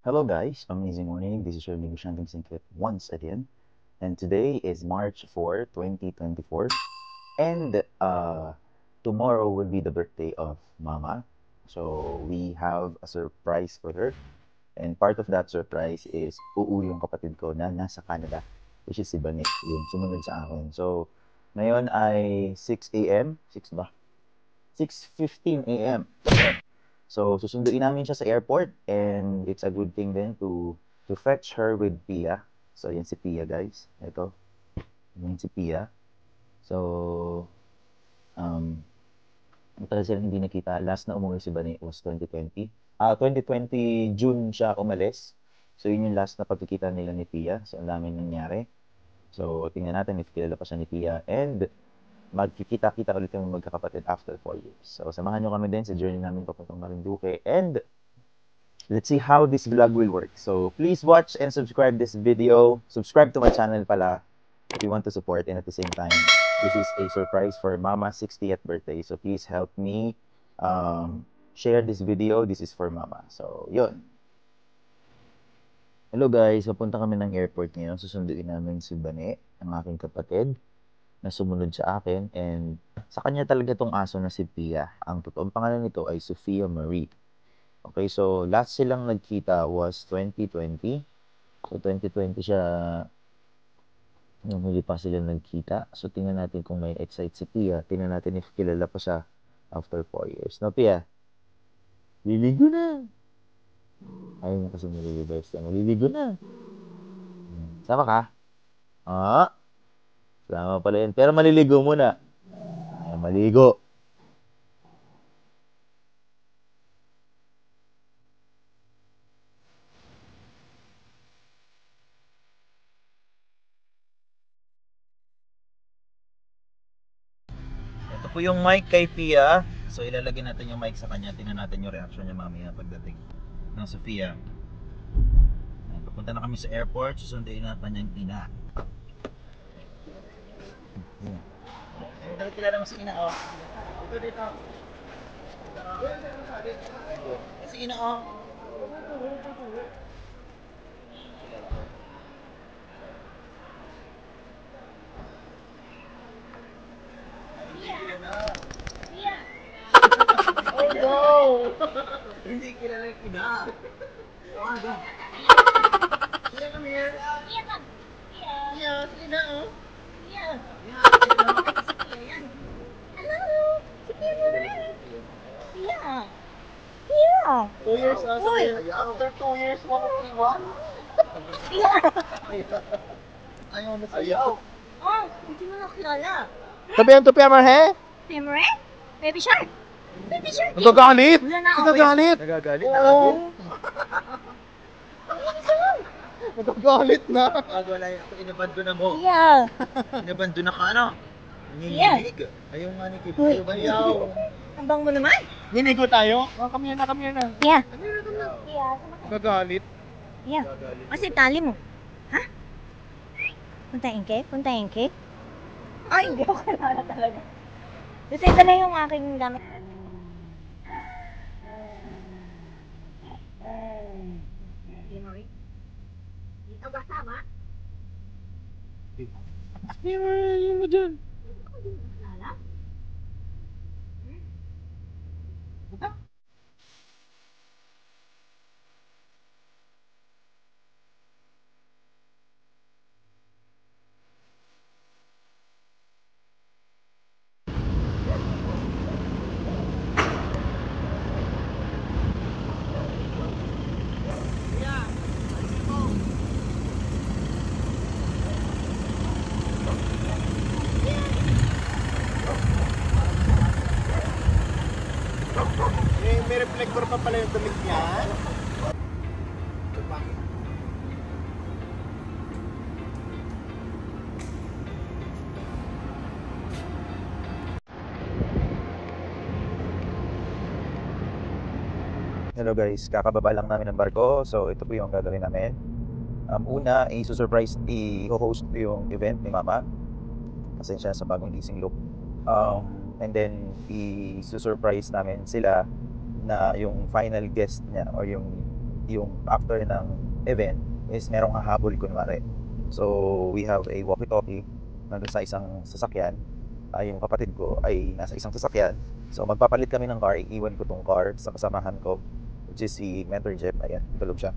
Hello guys, amazing morning. This is your Negosyanteng Singkit once again. And today is March 4, 2024. And tomorrow will be the birthday of Mama. So we have a surprise for her. And part of that surprise is uuwi yung kapatid ko na nasa Canada, which is si Banik, yung sumunod sa akin. So ngayon ay 6 a.m. 6 ba? 6:15 a.m. So, susunduin namin siya sa airport and it's a good thing then to fetch her with Pia. So, yan si Pia, guys. Ito, yan si Pia. So, um, matagal sila hindi nakita. Last na umuwi si Bani was 2020. 2020 June siya umalis. So, yun yung last na pagkikita nila ni Pia. So, ang dami nangyari. So, tingnan natin if kilala pa siya ni Pia. And, magkikita-kita ulit kami magkakapatid after 4 years. So, samahan nyo kami din sa journey namin papuntang Marinduque. And, let's see how this vlog will work. So, please watch and subscribe this video. Subscribe to my channel pala if you want to support. And at the same time, this is a surprise for Mama's 60th birthday. So, please help me share this video. This is for Mama. So, yun. Hello guys, papunta kami ng airport ngayon. Susunduin namin si Bane, ang aking kapatid, na sumunod sa akin. And sa kanya talaga tong aso na si Pia. Ang totoong pangalan nito ay Sophia Marie. Okay, so last silang nagkita was 2020. So 2020 siya, nung huli pa sila nagkita. So tingnan natin kung may excite si Pia. Tingnan natin if kilala pa siya after 4 years. No, Pia? Liligo na! Ayun na kasi nililiverse na. Maliligo na! Sama ka? Ah, sama pala yun. Pero maliligo muna. Ay, maligo. Ito po yung mic kay Pia. So ilalagay natin yung mic sa kanya. Tingnan natin yung reaction niya mamaya pagdating ng Sophia. Papunta na kami sa airport. Susunduin na kanyang ina. Dahil kilala mo si ina, oh. Ito dito. Si ina, oh. Oh no! Hindi kilala yung ina. Oh no. Ina, come here. Yeah, si ina, oh. Yeah. Hello! Si Pia Marie! Pia! Pia! 2 years na Uy! After 2 years mo ko iwan. Pia! Ayaw na sayaw. Oh, hindi mo nakilala. Tabihan to Pia Marie? Pia Marie? Baby Shark! Baby Shark! Nagagalit! Wala na ako. Nagagalit! Nagagalit Oo! Saan? Nagagalit na! Pag wala yung inabando na mo. Pia! Inabando na ka, ano? Yeah. Nanginginig. Ayaw nga ni Kip. Uy. Ayaw. Ang bang mo naman? Ninigo tayo? Oh, kami na, kami na. Pia! Pia, sama ka. Nagagalit. Pia! Kasi tali mo. Ha? Puntahin cake? Puntahin cake? Ay, hindi ako kilala talaga. Kasi ito na yung aking gamit. Pia Marie? Dito ba tama? Pia Marie, yun mo dyan. Hindi mo kilala? May reflector pa pala yung damit niya. Hello guys, kakababa lang namin ng barko. So ito po yung gagawin namin. Una, i-host ko yung event ni Mama. Pasensya sa bagong leasing look. And then, i-surprise namin sila na yung final guest niya or yung yung after ng event is merong hahabol kunwari. So, we have a walkie-talkie nandun sa isang sasakyan. Yung kapatid ko ay nasa isang sasakyan. So, magpapalit kami ng car. Iiwan ko tong car sa kasamahan ko, which is si Mentor Jeff. Ayan, tulog siya.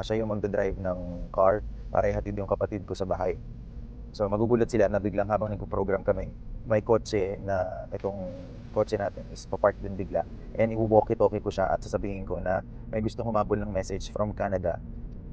Siya yung magdadrive ng car para ihatid yung kapatid ko sa bahay. So, magugulat sila na biglang habang nagpo-program kami, may kotse na itong kotse natin is papark din bigla. And i-walkie-talkie ko siya at sasabihin ko na may gusto humabol ng message from Canada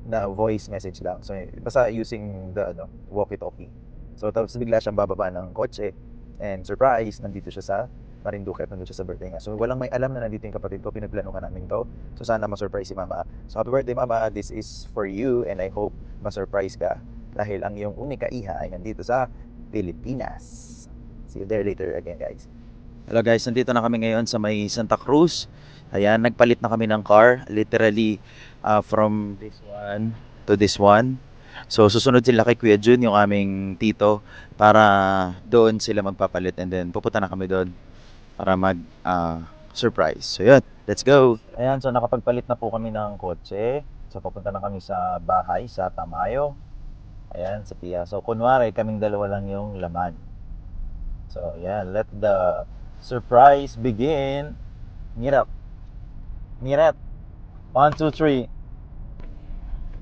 na voice message lang. So, basta using the walkie-talkie. So, tapos bigla siyang bababa ng kotse and surprise, nandito siya sa Marinduque at nandito siya sa birthday nga. So, walang may alam na nandito yung kapatid ko. Pinagplanuhan namin to. So, sana ma-surprise si Mama. So, happy birthday, Mama. This is for you and I hope ma-surprise ka dahil ang iyong unika iha ay nandito sa Pilipinas. See you there later again, guys. Hello guys, nandito na kami ngayon sa may Santa Cruz. Ayan, nagpalit na kami ng car. Literally, from this one to this one. So, susunod sila kay Kuya Jun, yung aming tito, para doon sila magpapalit. And then, pupunta na kami doon para mag-surprise. So, yun. Let's go! Ayan, so nakapagpalit na po kami ng kotse. So, pupunta na kami sa bahay, sa Tamayo. Ayan, sa Pia. So, kunwari, kaming dalawa lang yung laman. So, yeah, let the surprise begin. Mirap. Mirap. 1, 2, 3.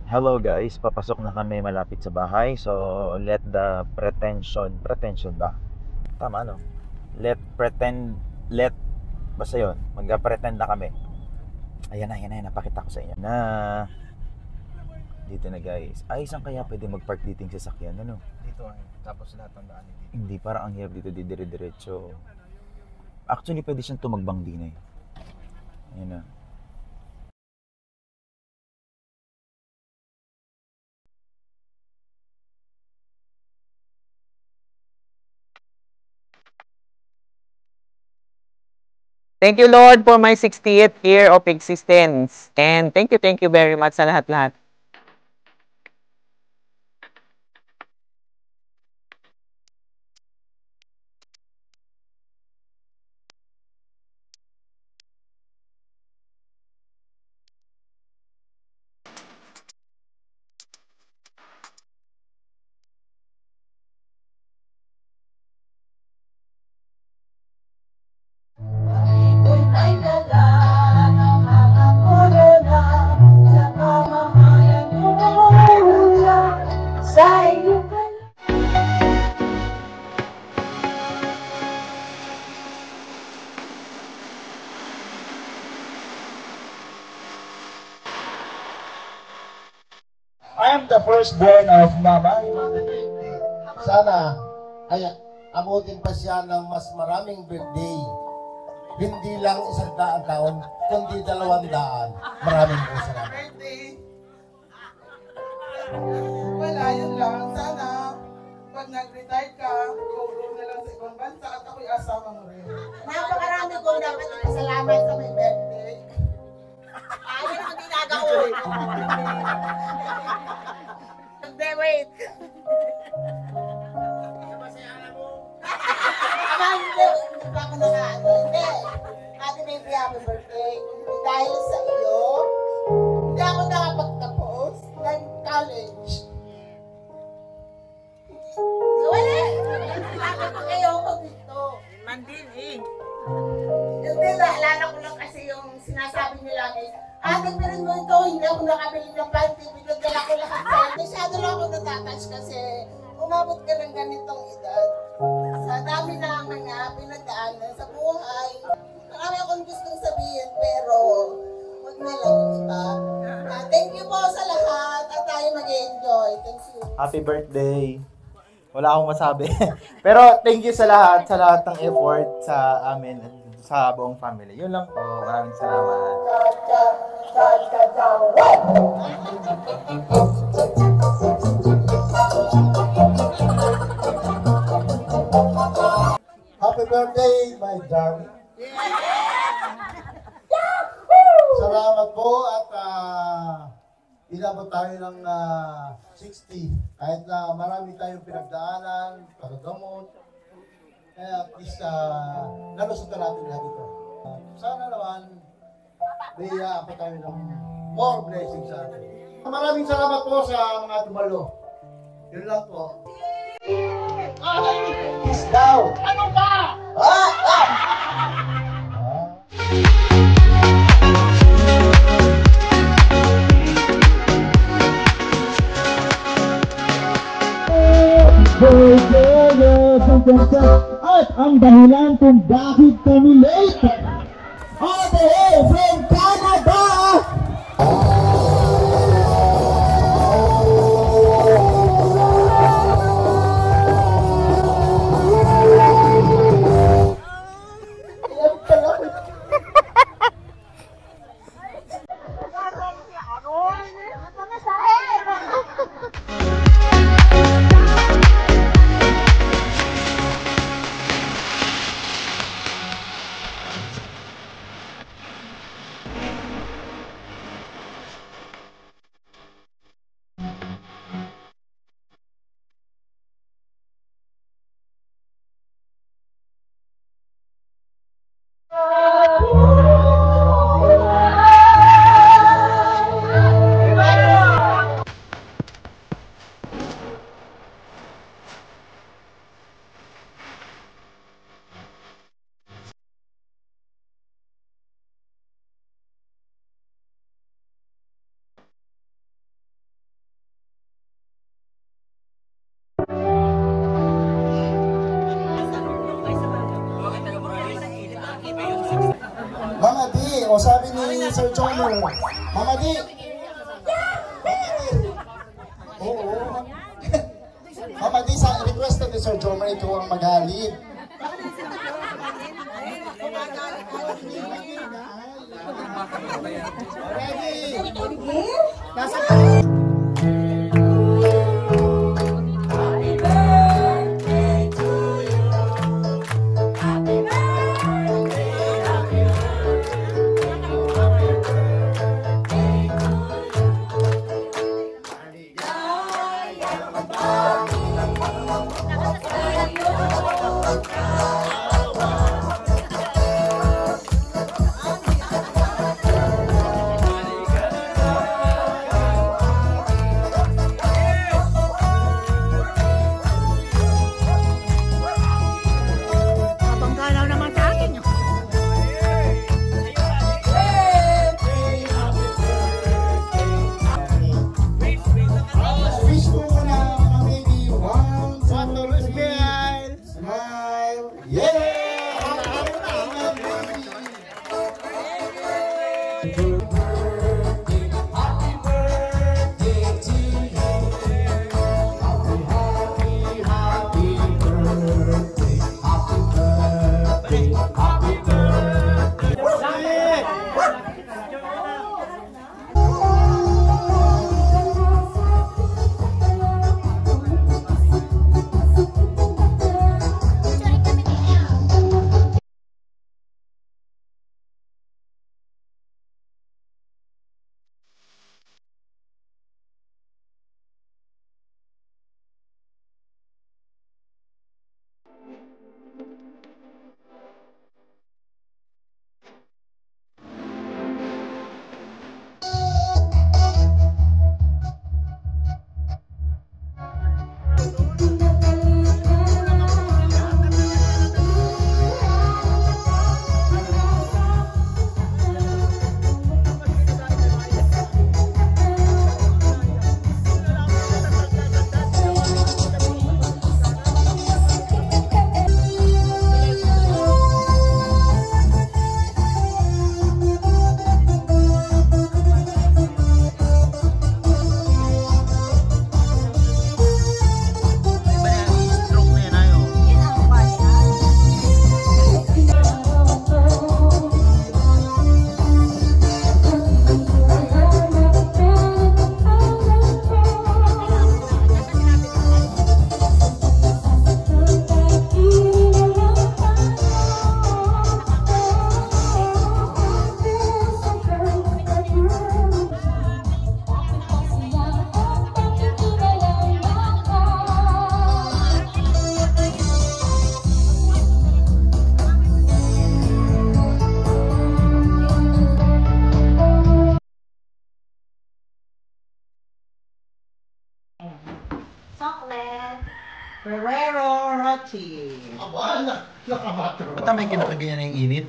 Hello guys, papasok na kami malapit sa bahay. So, let the pretension ba? Tama, no? Basta yun, mag-pretend na kami. Ayan na, napakita ko sa inyo na dito na guys. Ay, saan kaya pwede mag-park dito yung sasakyan? Ano? Dito tapos lahat ng daan dito. Hindi, parang ang hirap dito dire-diretso. Actually, pwede siyang tumagbang din eh. Ayan na. Thank you, Lord, for my 60th year of existence. And thank you very much sa lahat-lahat. I am the firstborn of Mama. Sana ay abutin pa siya ng mas maraming birthday. Hindi lang 100 taon, kundi 200. Maraming po salamat. Wala, yun lang. Sana, pag nag-retire ka, go na lang sa ibang bansa at ako'y asama mo rin. Napakarami kong dapat ipasalamat sa may birthday. Ayaw ang ginagawa. Hindi, wait. Aba, hindi. Hindi pa ako nakaano. Hindi. Ate Baby, happy birthday. Dahil sa iyo, hindi ako nakapagtapos ng college. Wala. Bakit ko kayo ako dito? Mandin eh. Hindi, naalala ko lang kasi yung sinasabi niyo lagi, ate, pero mo ito, hindi ako nakabili ng Fire TV, nagdala ko lahat sa'yo. Masyado lang ako natatouch kasi umabot ka ng ganitong edad. Sa dami na mga pinagdaanan sa buhay. Marami akong gustong sabihin, pero huwag na lang yung iba. Thank you po sa lahat at tayo mag-enjoy. Thank you. Happy birthday. Wala akong masabi. Pero thank you sa lahat ng effort sa amin at sa buong family. Yun lang po. Maraming salamat. Happy birthday, my darling. Salamat po at inabot tayo ng 60. Kahit na marami tayong pinagdaanan, pagkagamot. Kaya at least nalusot na natin lahat ito. Sana naman, may pa tayo ng more blessings sa atin. Maraming salamat po sa mga dumalo. Yun lang po. Isdaw! Ano ba? At ang dahilan kung bakit kami late. Ate from Canada! Mama D, o sabi ni Sir Johnner, Mama D! Oo. Mama D, sa request ni Sir Johnner, ito ang magalit. Ready? Ferrero Rocher. Ba't may kinakaganyan na yung init?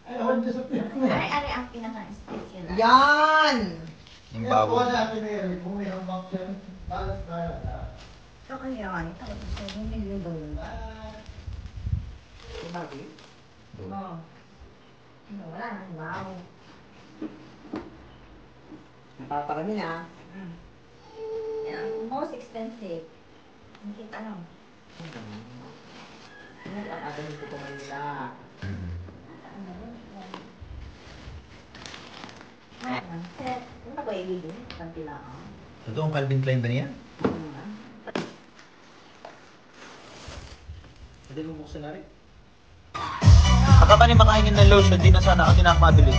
Ay, ang pinaka-special. Yan! Yung baboy. Ito kaya, ito ko sa 7 million doon. Bakit? Oo. Wala na, wow. Napaparami na. Yan, most expensive. Ang kita lang. Ano ang atin ko Manila? Ano ba ibigin? Kanti lang. Totoong Calvin Klein ba niya? Pwede mo buksan na rin. Baka pa rin makaingin ng lotion, di na sana ako tinakmabili.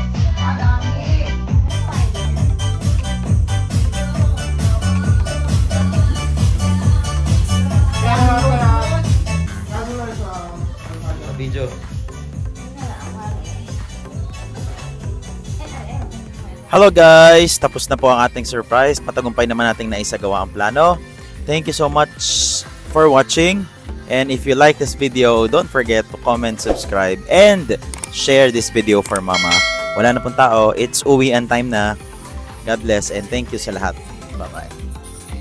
Video. Hello guys! Tapos na po ang ating surprise. Matagumpay naman nating naisagawa ang plano. Thank you so much for watching. And if you like this video, don't forget to comment, subscribe, and share this video for mama. Wala na pong tao. It's uwian time na. God bless and thank you sa lahat.